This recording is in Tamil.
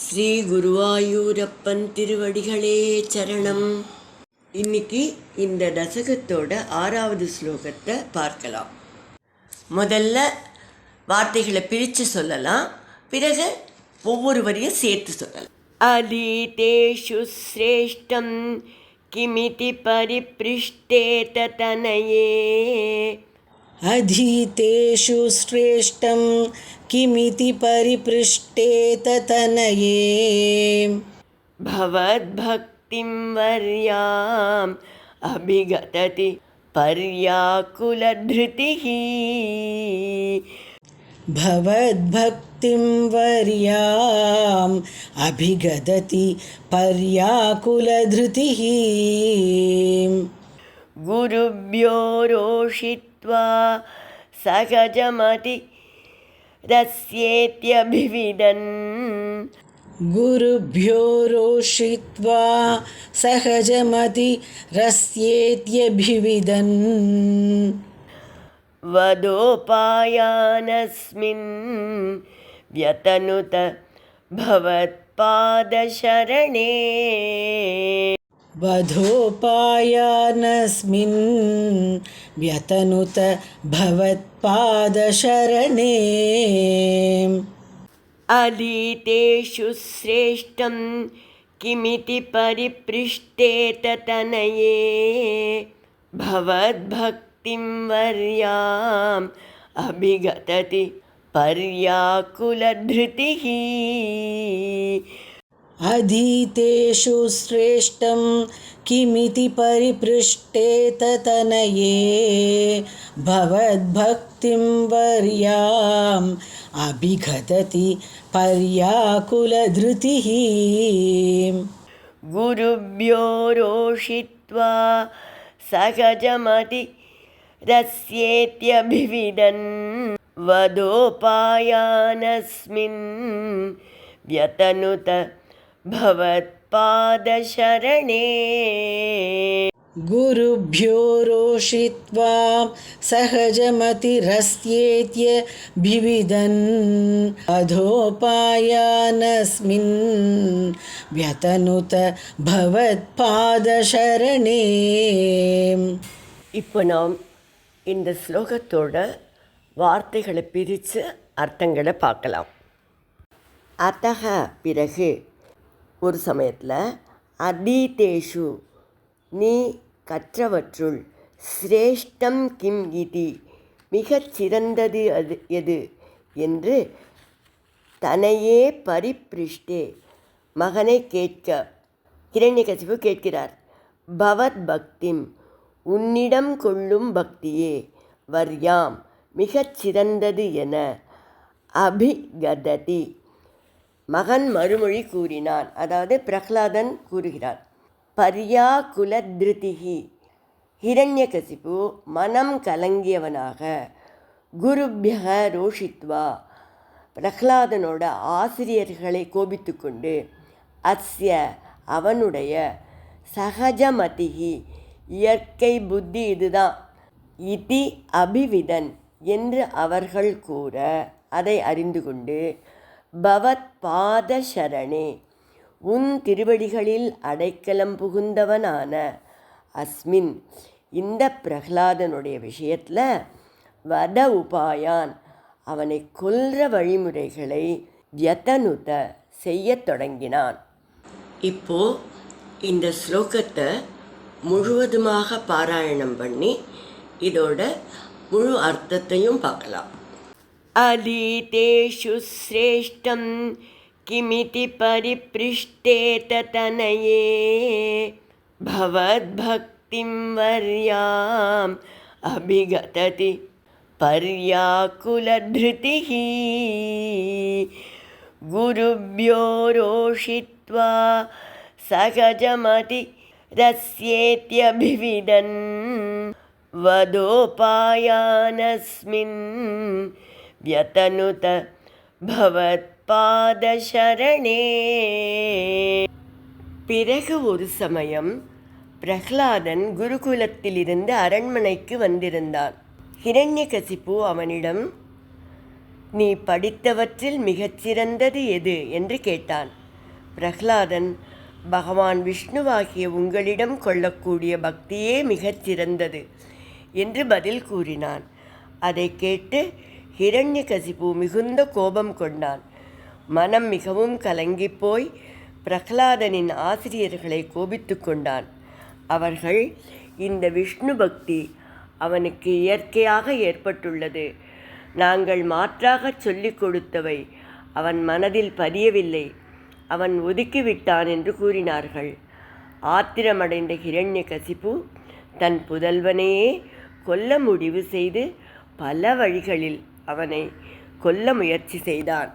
ஸ்ரீ குருவாயூரப்பன் திருவடிகளே சரணம். இன்னைக்கு இந்த தசகத்தோட 6வது ஸ்லோகத்தை பார்க்கலாம். முதல்ல வார்த்தைகளை பிரித்து சொல்லலாம், பிறகு ஒவ்வொரு வரியும் சேர்த்து சொல்லலாம். அதீதேஷு ஸ்ரேஷ்டம் கிமிதி பரிப்ருஷ்டே தனயே. अधीतेषु श्रेष्ठं किमिति परिपृष्टेत तनये. भवद्भक्तिं वर्याम् अभिगतति पर्याकुलधृतिः. भवद्भक्तिं वर्याम् अभिगदति पर्याकुलधृतिः. गुरुभ्यो रोषित्वा सहजमति रस्येत्यभिविदन्. गुरुभ्यो रोषित्वा सहजमति रस्येत्यभिविदन्. वदोपायानस्मिन् व्यतनुत भवत्पादशरणे. वधोपायानस्मिन् व्यतनुत भवत्पादशरणे. अधीतेषु श्रेष्ठं किमिति परिपृष्टेत तनये. भवद्भक्तिं वर्याम् अभिगतति पर्याकुलधृतिः. अधीतेषु श्रेष्ठं किमिति परिपृष्टेत तनये. भवद्भक्तिं वर्याम् अभिगतति पर्याकुलधृतिः. गुरुभ्यो रोषित्वा सहजमति रस्येत्यभिविदन्. वदोपायानस्मिन् व्यतनुत भवत्पादशरणे. गुरुभ्यो रोषित्वा सहजमतिरस्येत्यभिविदन्. अधोपायानस्मिन् व्यतनुत भवत्पादशरणे. இப்போ நாம் இந்த ஸ்லோகத்தோட வார்த்தைகளை பிரித்து அர்த்தங்களை பார்க்கலாம். அத்தக பிறகு, ஒரு சமயத்தில், அதீதேஷு நீ கற்றவற்றுள், சிரேஷ்டம் கிம் இதி மிகச் சிறந்தது அது எது என்று தனையே பரிப்ருஷ்டே மகனை கேட்க ஹிரண்யகசிபு கேட்கிறார். பவத் பக்திம் உன்னிடம் கொள்ளும் பக்தியே, வர்யாம் மிகச் சிறந்தது என, அபிகததி மகன் மறுமொழி கூறினான், அதாவது பிரஹ்லாதன் கூறுகிறார். பர்யாகுலத்ருதிஹி ஹிரண்யகசிபு மனம் கலங்கியவனாக, குருப்யக ரோஷித்வா பிரஹ்லாதனோட ஆசிரியர்களை கோபித்து கொண்டு, அஸ்ய அவனுடைய, சகஜமதிஹி இயற்கை புத்தி இதுதான், இதி அபிவிதன் என்று அவர்கள் கூற அதை அறிந்து கொண்டு, பவத் பாதசரணே உன் திருவடிகளில் அடைக்கலம் புகுந்தவனான, அஸ்மின் இந்த பிரஹ்லாதனுடைய விஷயத்தில், வத உபாயான் அவனை கொல்ற வழிமுறைகளை, வியதனுத செய்ய தொடங்கினான். இப்போ இந்த ஸ்லோகத்தை முழுவதுமாக பாராயணம் பண்ணி இதோட முழு அர்த்தத்தையும் பார்க்கலாம். அதீதேஷு ஸ்ரேஷ்டம் கிமிதி பரிப்ருஷ்டேத தனயே. பவத்பக்திம் வர்யாம் அபிகததி பர்யாகுலத்ருதிः. குருப்யோ ரோஷித்வா சகஜமதி ரஸ்யேத்யபிவிதன். வதோபாயானஸ்மின் व्यतनुत भवत्पादशरणे. பிறகு ஒரு சமயம் பிரஹ்லாதன் குருகுலத்திலிருந்து அரண்மனைக்கு வந்திருந்தான். ஹிரண்யகசிபு அவனிடம், நீ படித்தவற்றில் மிகச்சிறந்தது எது என்று கேட்டான். பிரகலாதன், பகவான் விஷ்ணுவாகிய உங்களிடம் கொள்ளக்கூடிய பக்தியே மிகச் சிறந்தது என்று பதில் கூறினான். அதை கேட்டு ஹிரண்யகசிபு மிகுந்த கோபம் கொண்டான். மனம் மிகவும் கலங்கிப்போய் பிரகலாதனின் ஆசிரியர்களை கோபித்து கொண்டான். அவர்கள், இந்த விஷ்ணு பக்தி அவனுக்கு இயற்கையாக ஏற்பட்டுள்ளது. நாங்கள் மாற்றாகச் சொல்லிக் கொடுத்தவை அவன் மனதில் பதியவில்லை, அவன் ஒதுக்கிவிட்டான் என்று கூறினார்கள். ஆத்திரமடைந்த ஹிரண்யகசிபு தன் புதல்வனையே கொல்ல முடிவு செய்து பல வழிகளில் அவனை கொல்ல முயற்சி செய்தான்.